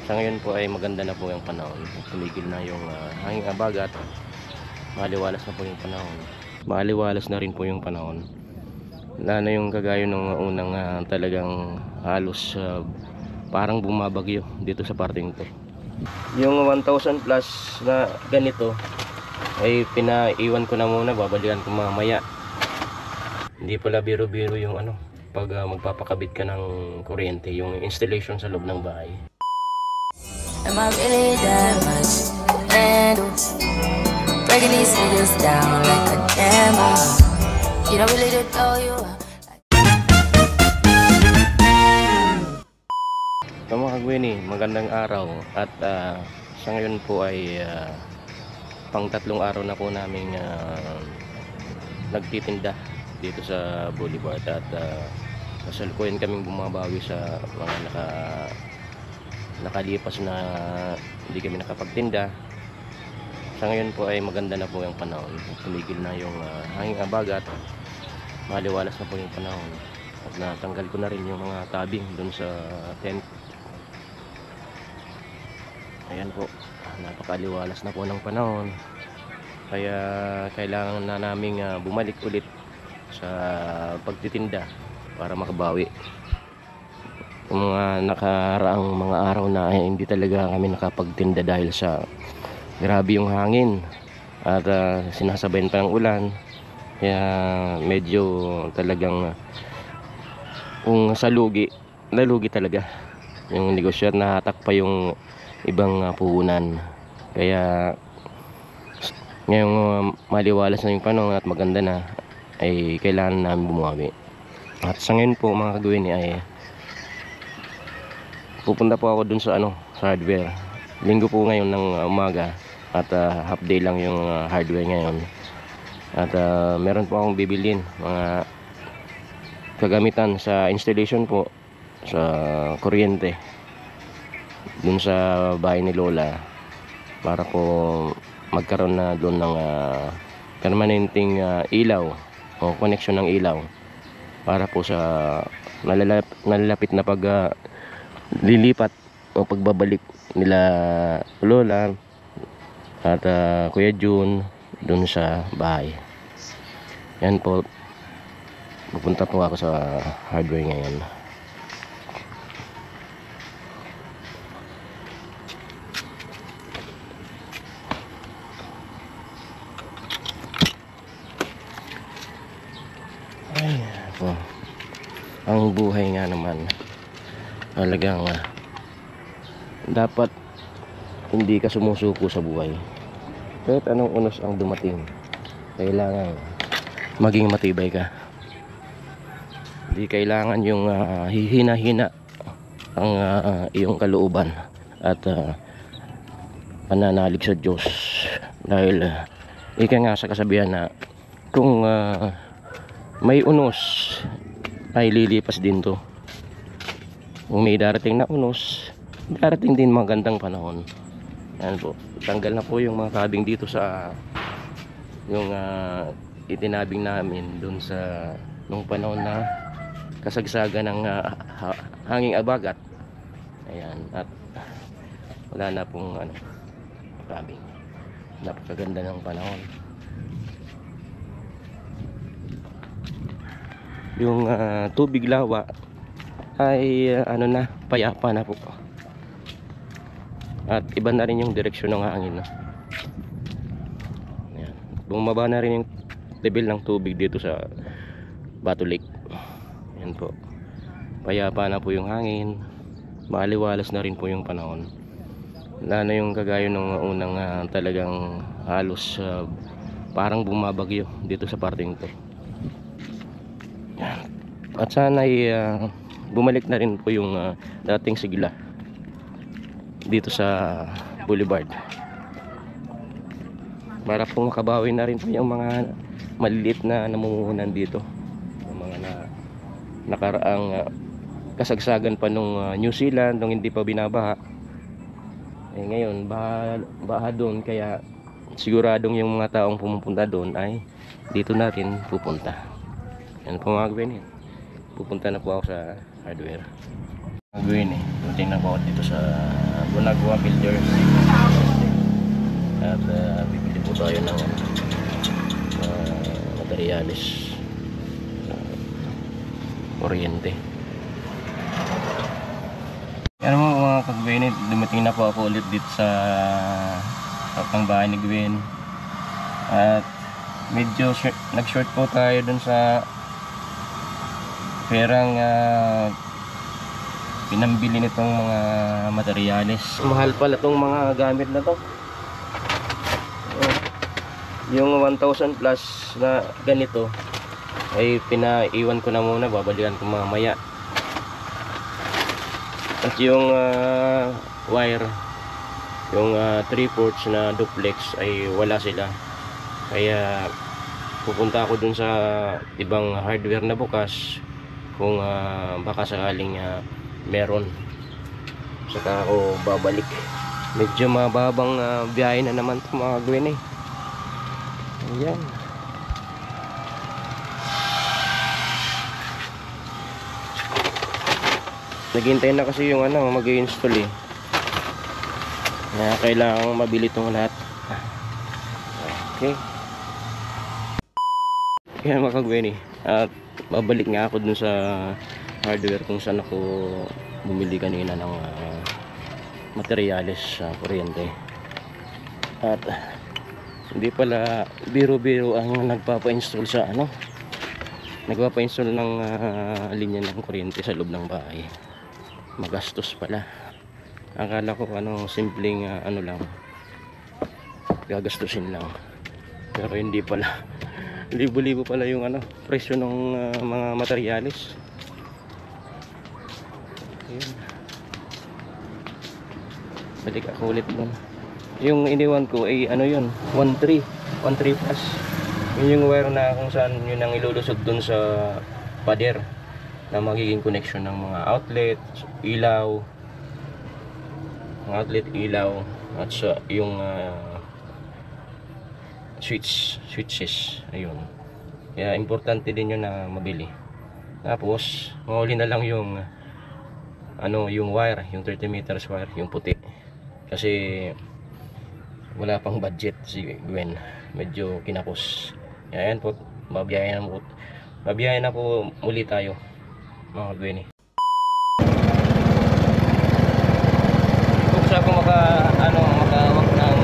Sa ngayon po ay maganda na po yung panahon. Tumigil na yung hanging abagat. Maliwalas na po yung panahon. Maliwalas na rin po yung panahon. Wala na yung kagaya nung unang talagang halos parang bumabagyo dito sa parting to. Yung 1,000 plus na ganito ay pinaiwan ko na muna, babalikan ko mamaya. Hindi pala biro-biro yung pag magpapakabit ka ng kuryente, yung installation sa loob ng bahay. Am I really that much handle? Breaking these niggas down like a demo. You don't really know you are. So mga kagwini, magandang araw. At sa ngayon po ay pang 3 araw na po namin nagtitinda dito sa Boulevard. At kasalukuyan kaming bumabawi sa mga nakalipas na hindi kami nakapagtinda. Sa ngayon po ay maganda na po yung panahon. Tumigil na yung hanging abagat. Maliwalas na po yung panahon. At natanggal ko na rin yung mga tabing dun sa tent. Ayan po, napakaliwalas na po ng panahon. Kaya kailangan na naming bumalik ulit sa pagtitinda para makabawi. Yung mga nakaraang mga araw na hindi talaga kami nakapagtinda dahil sa grabe yung hangin at sinasabayan pa ng ulan. Kaya medyo talagang kung sa nalugi talaga yung negosyo. Nahatak pa yung ibang puhunan. Kaya ngayong maliwalas na yung panahon at maganda na, ay kailangan namin bumawi. At sa ngayon po mga kagawin ay pupunta po ako dun sa sa hardware. Linggo po ngayon ng umaga at half day lang yung hardware ngayon. At meron po akong bibilin mga kagamitan sa installation po sa kuryente dun sa bahay ni Lola, para po magkaroon na doon ng permanenteng ilaw o connection ng ilaw para po sa nalalapit na lilipat o pagbabalik nila Lola at Kuya Jun dun sa bahay. Yan po, pupunta po ako sa hardware ngayon. Ay po, ang buhay nga naman talagang dapat hindi ka sumusuko sa buhay. Kahit anong unos ang dumating, kailangan maging matibay ka. Hindi kailangan yung hihina-hina ang iyong kalooban at pananalig sa Diyos. Dahil ika nga sa kasabihan na kung may unos ay lilipas din to. Kung may darating na unos, darating din magandang panahon. Yan po, tanggal na po yung mga kabing dito sa yung itinabing namin dun sa nung panahon na kasagsagan ng hanging abagat. Ayan, at wala na pong kabing. Napakaganda ng panahon. Yung tubig lawa ay na, payapa na po. At iba na rin yung direksyon ng hangin. Ayan. Bumaba na rin yung level ng tubig dito sa Bato Lake. Ayan po. Payapa na po yung hangin. Maliwalas na rin po yung panahon. Wala na yung kagaya ng unang talagang halos parang bumabagyo dito sa parting to. At sana ay bumalik na rin po yung dating sigla dito sa Boulevard, para po makabawi na rin po yung mga maliliit na namumuhunan dito, yung mga nakaraang kasagsagan pa nung New Zealand nung hindi pa binabaha. Ngayon baha doon, kaya siguradong yung mga taong pumupunta doon ay dito natin pupunta. Yan po mga kagawin, pupunta na po ako sa hardware. Gawin tingnan ko dito sa Bunagua Builders. At bibili po tayo ng materialis, kuryente. Yan mo mga kagwene, dumating na po ako ulit dito sa ng bahay ni Gwen. At medyo nag-short po tayo dun sa perang pinambili nitong mga materyales. Mahal pala tong mga gamit na to. Yung 1,000 plus na ganito ay pinaiwan ko na muna, babalikan ko mamaya. At yung wire, yung 3/4 na duplex ay wala sila. Kaya pupunta ako dun sa ibang hardware na bukas kung baka sakaling meron, saka ako babalik. Medyo mababang biyahe na naman ito mga Gwen eh. Ayan. Naghihintay na kasi yung mag-i-install eh. Kaya kailangan mabili itong lahat. Okay. Kaya mga Gwen eh. At babalik nga ako dun sa hardware kung saan ako bumili kanina ng materyales sa kuryente. At hindi pala biro-biro ang nagpapa-install sa nagpapa-install ng linya ng kuryente sa loob ng bahay. Magastos pala. Akala ko simpleng lang, gagastusin lang, pero hindi pala. Libo-libo pala yung presyo ng mga materyales. Ayun. Balik ako ulit doon. Yung iniwan ko ay yun, 1.3 plus. Yun yung wire na kung saan yun ang ilulusog dun sa pader na magiging connection ng mga outlet, ilaw, at sa yung switches. Ayun. Kaya importante din yun na mabili. Tapos mahuli na lang yung yung wire, yung 30 meters wire, yung puti. Kasi wala pang budget si Gwen, medyo kinapos. Ayan po, mabiyahe na po muli tayo mga Gwen eh. Kung sa ako makawak ng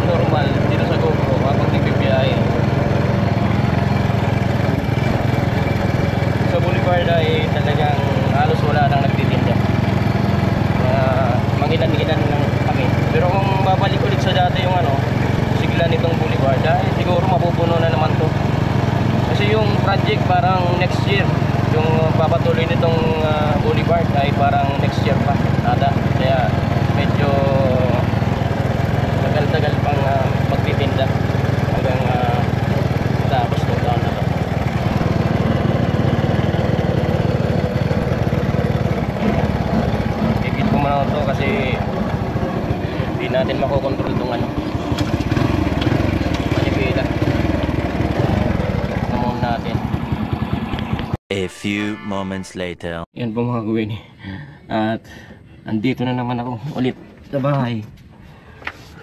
normal dito sa GoPro kapag nagbibiyahe sa Boulevard ay talagang halos wala nang nagtitinda. Mangilan-ilan lang kami. Pero kung babalik ulit sa dati yung sigla nitong Boulevard, siguro mapupuno na naman to. Kasi yung project parang next year, yung papatuloy nitong Boulevard ay parang next year pa nada. Kaya medyo tagal-tagal pang pagtitinda hanggang tapos ng taon na to. Ipit ko muna ito kasi hindi natin makokontrol itong manipila. Namun natin. A few moments later. Yan po mga Gwen. At andito na naman ako ulit sa bahay.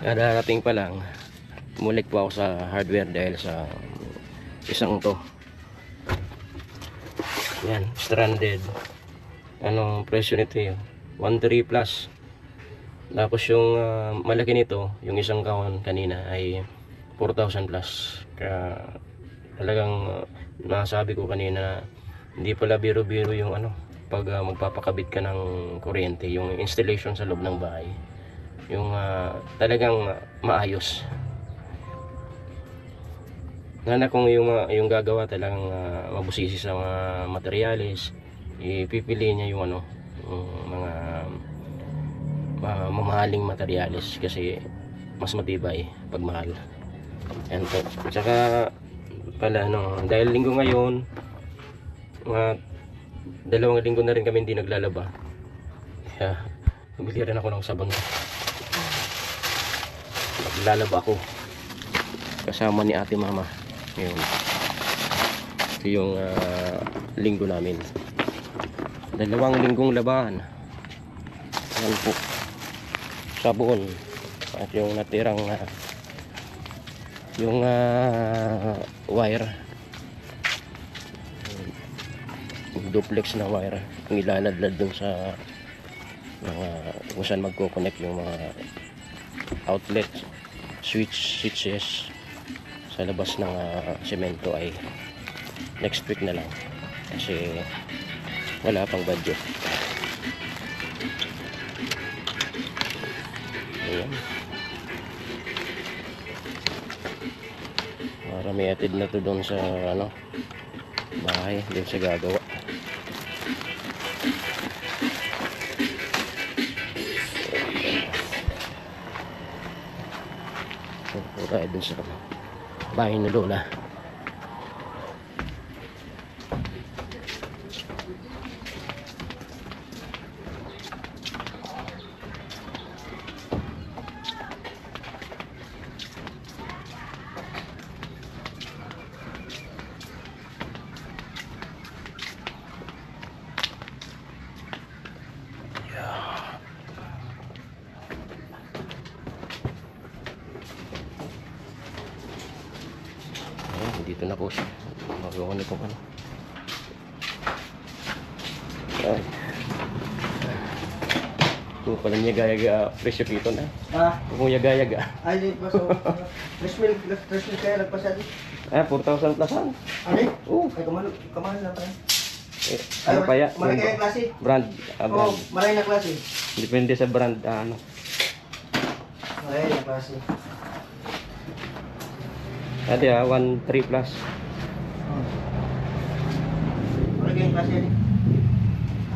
Darating pa lang, mulik po ako sa hardware dahil sa isang to. Yan, stranded. Anong presyo nito yun? 1.3 plus. Tapos yung malaki nito, yung isang kahon kanina ay 4,000 plus. Kaya talagang nasabi ko kanina, hindi pala biro-biro yung pag magpapakabit ka ng kuryente, yung installation sa loob ng bahay. Yung talagang maayos. Nana kung yung gagawa talagang mabusisi sa mga materyales, ipipili niya yung mga mamahaling materyales kasi mas matibay pag mahal. Yan po. Tsaka pala dahil linggo ngayon, mga 2 linggo na rin kami hindi naglalaba. Kaya bumili rin ako ng sabon. Maglalaba ako kasama ni ate mama. Yun. Ito yung linggo namin. 2 linggong labahan. Yan po. sabon at yung natirang yung wire, yung duplex na wire, yung ilaladlad dun sa mga kung saan magko-connect yung mga outlet switches sa labas ng semento ay next week na lang kasi wala pang budget. Ayan. Para may atid na to doon sa bahay, doon sa gagawa. Tayo dun sa bahay na lola. Dito na po siya. Magawa na po ano. Ay. Kung pala niya gaya-gaya presyo kito na. Kung niya gaya-gaya. Ay, di pa so. Fresh milk kaya nagpasadi. 4,000 plasan. Ano? Oo. Ay, kamahal na pa. Ano pa ya? Maray kaya klase? Brand. Oo, maray na klase. Depende sa brand. Maray na klase. Ate 1.3 plus. Maray kaya klase yan.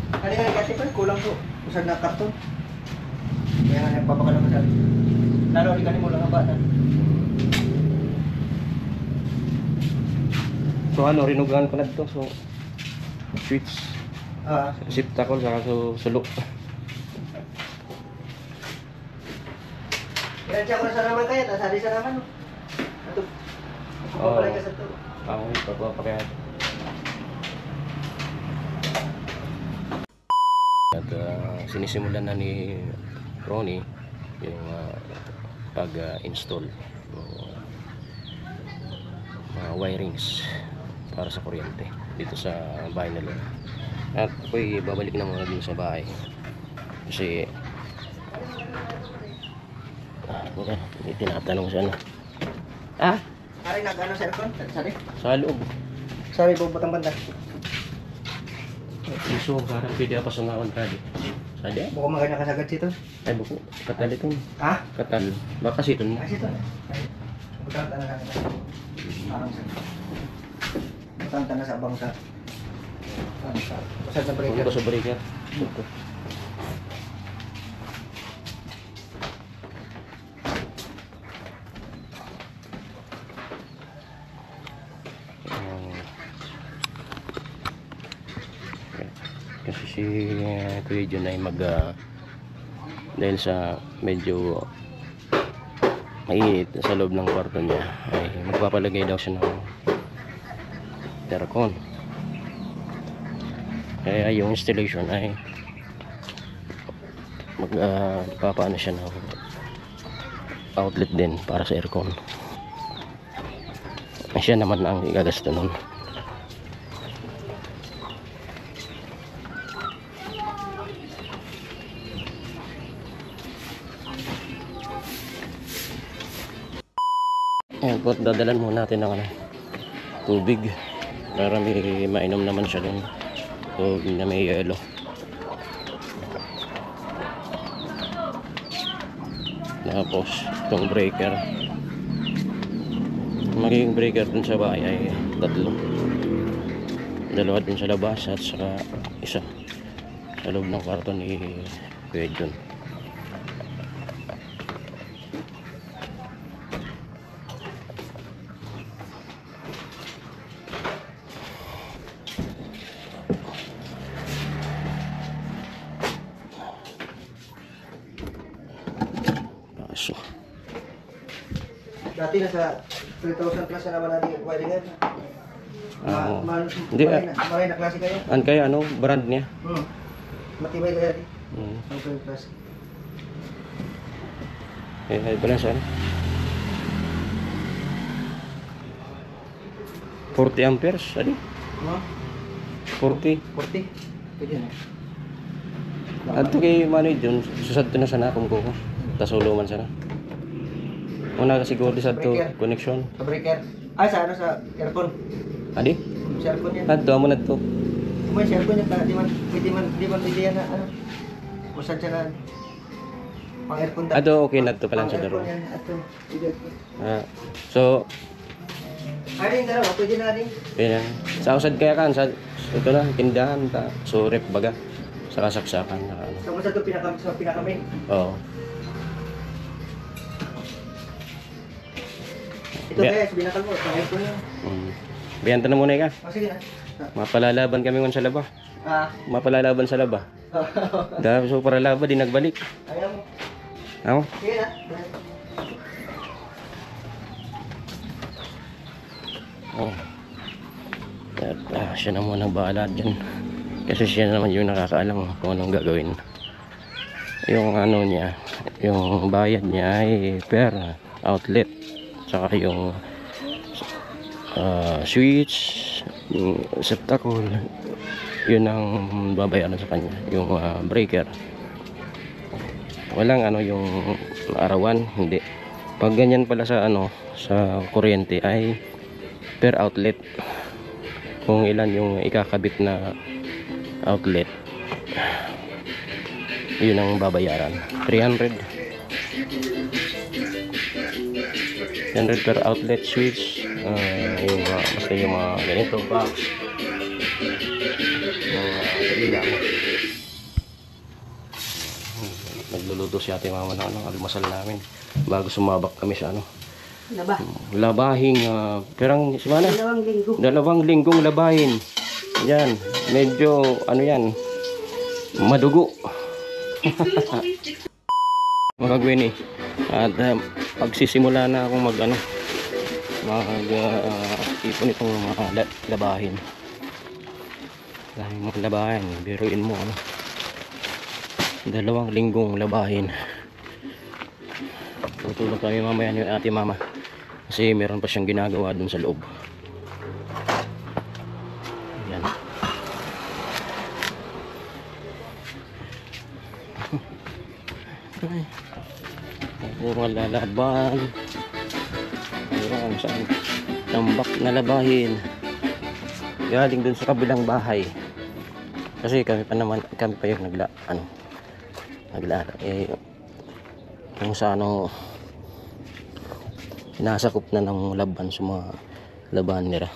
Ano nga kasi pa? Kulang po. Usag na karton. Kaya nga nagpapaka naman sabi. Lalo, di ka mo lang ang bata. So rinugan ko na dito. So switch. Siptakol saka sulok. Kaya ko na sa naman kaya. Tasali sa naman. Ito. Papalay ka sa ito. Ako ipapapakayat. At sinisimulan na ni Ronnie yung pag-install ng mga wirings para sa kuryente dito sa bahay nila. At ako'y babalik na muna dun sa bahay kasi may tinatanong siya Ari nag-ano sa aircon? Sari? sa loob. Sari po batang banda. Iso, parang pwede ako sungawan ka di. Sadi? Buko magay nakasagad sito. Ay, buko. Katal ito. Ha? Katal. Baka siton mo. Ay, sito. Ay. Butang tanah sa abang sa. Butang tanah sa abang sa. Pasad na breaker. Kung sa breaker. Ito. Kasi si Kuya John ay dahil sa medyo mainit sa loob ng kwarto niya ay magpapalagay daw siya ng aircon. Kaya yung installation ay magpapaano siya ng outlet din para sa aircon. Siya naman ang igagasto nun. Ayan po, dadalan muna natin ng tubig para may mainom naman siya dun. Tubig na may yelo. Tapos itong breaker, magiging breaker dun sa bahay ay tatlo. Dalawa dun sa labas at saka isa sa loob ng kwarto ni Kuya John. Dati nasa 3,000 plus na naman natin yung wiringan. Hindi, Maray na klase kayo. An kaya brand niya? Matibay kaya rin. Hmm. Ang klase. Balance ano? 40 amperes, ano? Ano? 40. 40. Pwede na. At kay Manoy dun, susad to na sana kung ko. Tasulo man sana. Una kasi siguro sa to connection. Sa breaker. Ay, sa ano, sa aircon. Adi? Sa aircon yan. Adto amo na to. May sa aircon yan. Di man pwede yan na, ano. Usad siya na. Pang aircon da. Ado okay na to pala sa daro. Pang aircon yan. Ato. So, Ay, rin dalawa. Pwede na rin. yan. Sa usad kaya kan sa ito na tindahan ta. So rep baga sa kasaksakan na ano. Sa usad to pinakamain. Oo. Ito guys, binakal mo. Pang aircon yan. Biyanta na muna ka. Sige na. Mapalalaban kami ngon sa laba. Mapalalaban sa laba. Dahil so para laba di nagbalik. Ayaw mo. Ako? Sige na. Oh. At, siya na muna bahala dyan. Kasi siya naman yung nakakaalam kung anong gagawin. Yung ano niya, yung bayad niya ay per outlet. Saka yung switch, yung septacle, yun ang babayaran sa kanya. Yung breaker. Walang ano yung arawan, hindi. Pag ganyan pala sa ano, sa kuryente ay per outlet. Kung ilan yung ikakabit na outlet, yun ang babayaran. 300 per outlet switch. Yung basta yung mga ganito box, yung ilaw. Nagluluto si ate mama ng ano, almasal namin bago sumabak kami sa ano, labahing perang simana. 2 linggo. 2 linggong labahin. Yan, medyo ano yan, madugo. Mga Gwenny, at pagsisimula na akong mag ano, ipon itong mga labahin. Dahil mga labahin, biruin mo ano, 2 linggong labahin. Tutulog kami mamaya ni ate mama kasi meron pa siyang ginagawa dun sa loob. Yan. Mga lalaban. Ayun, saan tambak na labahin galing dun sa kabilang bahay kasi kami pa yung nagla yung sa ano, sinasakop na ng laban sa mga laban nila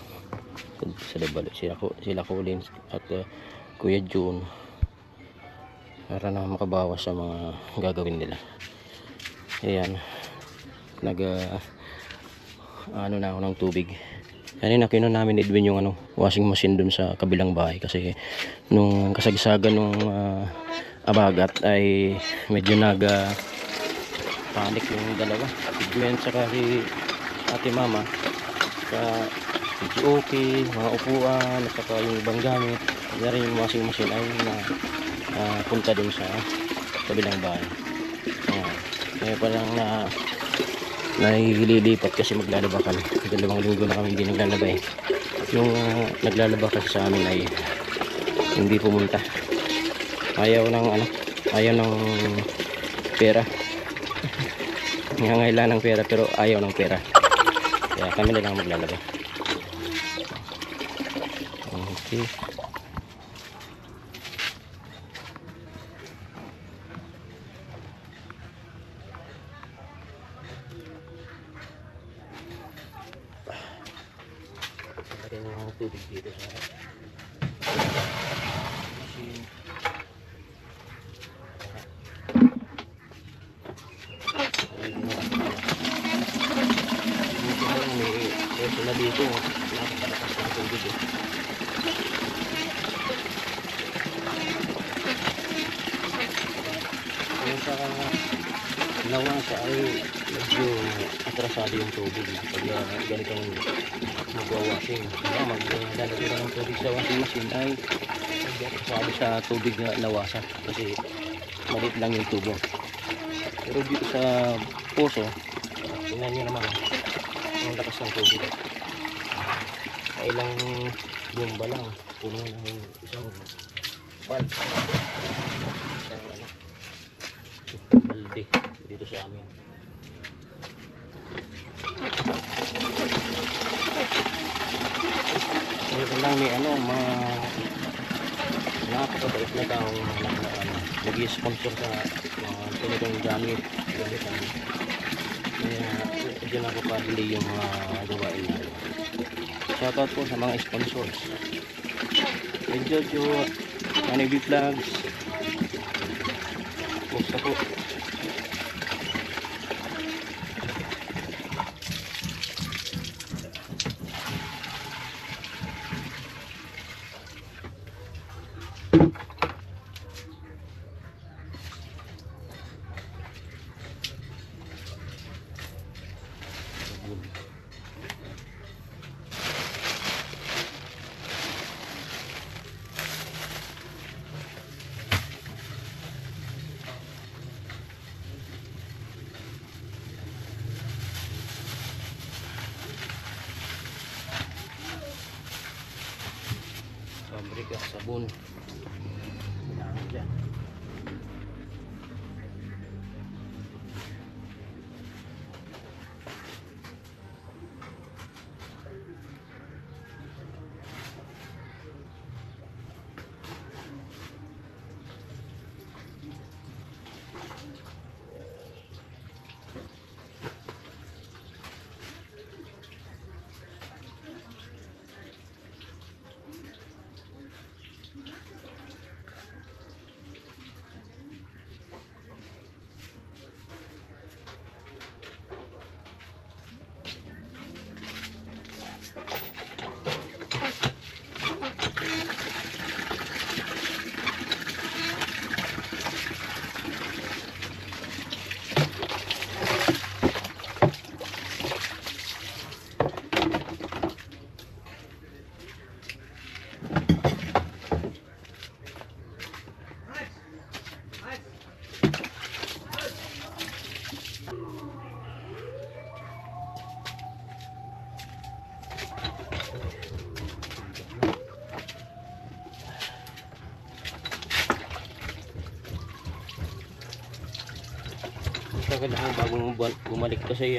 sa labalo. Sila Colin at Kuya June para na makabawas sa mga gagawin nila. Ayan, ano na ako ng tubig. Kanina kinuha namin Edwin yung ano, washing machine dun sa kabilang bahay kasi nung kasagsagan nung abagat ay medyo panik yung dalawa, si Gwen saka si ate mama, sa okay, mga upuan at saka yung ibang gamit. Kaya rin yung washing machine ay punta dun sa kabilang bahay. Kaya parang nahihilipat kasi maglalaba kami. 2 linggo na kami hindi naglalaba eh. Yung naglalaba kasi sa amin ay hindi pumunta. Ayaw ng pera. Nangangailangan ng pera pero ayaw ng pera. Kaya kami na lang maglalaba. Okay. Lagyan ng tubig dito sa machine. May na dito, napakalakas ng tubig eh. Yung sa Nawasa ay medyo atrasado yung tubig pag ganitong magwa-washing. Maglalagay ng tubig sa washing machine ay medyo atrasado sa tubig na nawasa kasi maliit lang yung tubo. Pero dito sa puso, tingnan nyo naman ang lakas ng tubig. Ilang bomba lang, puno ng isang valve, isang balde dito sa amin. Ngayon lang may mga napakabait na taong nag-i-sponsor sa mga talagang gamit. Kaya dyan ako pabili yung mga gawain natin. Shoutout po sa mga sponsors. Jojo, Manibi Vlogs. Basta po. Pabrika, sabon. Kailangan dyan. Tagal ako bagong bumalik kasi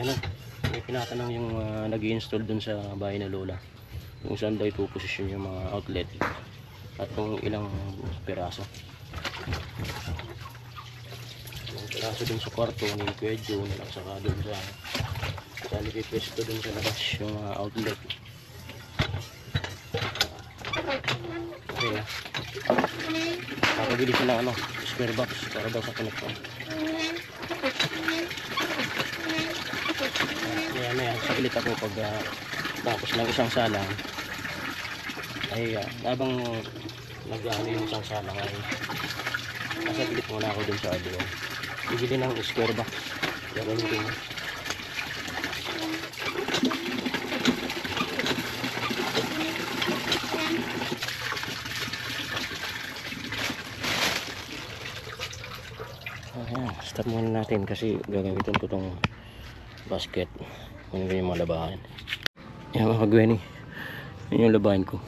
may pinatanong yung nag-i-install dun sa bahay na lola kung saan daw ipuposisyon yung mga outlet at kung ilang piraso. Ilang piraso dun sa kwarto ni Kuya Joe at saka dun sa nipipwesto dun sa labas yung mga outlet. Okay na. Kakabili siya ng square box para daw sa connection. Maya saglit ako pag tapos ng isang salang ay habang nag-ano yung isang salang ay nasaglit muna ako dun sa audio. Bibili ng square box. Gagamitin mo. Stop muna natin kasi gagamitin ko tong basket. Ano yung mga labahan. Yan mga kagweni. Yan yung labahan ko.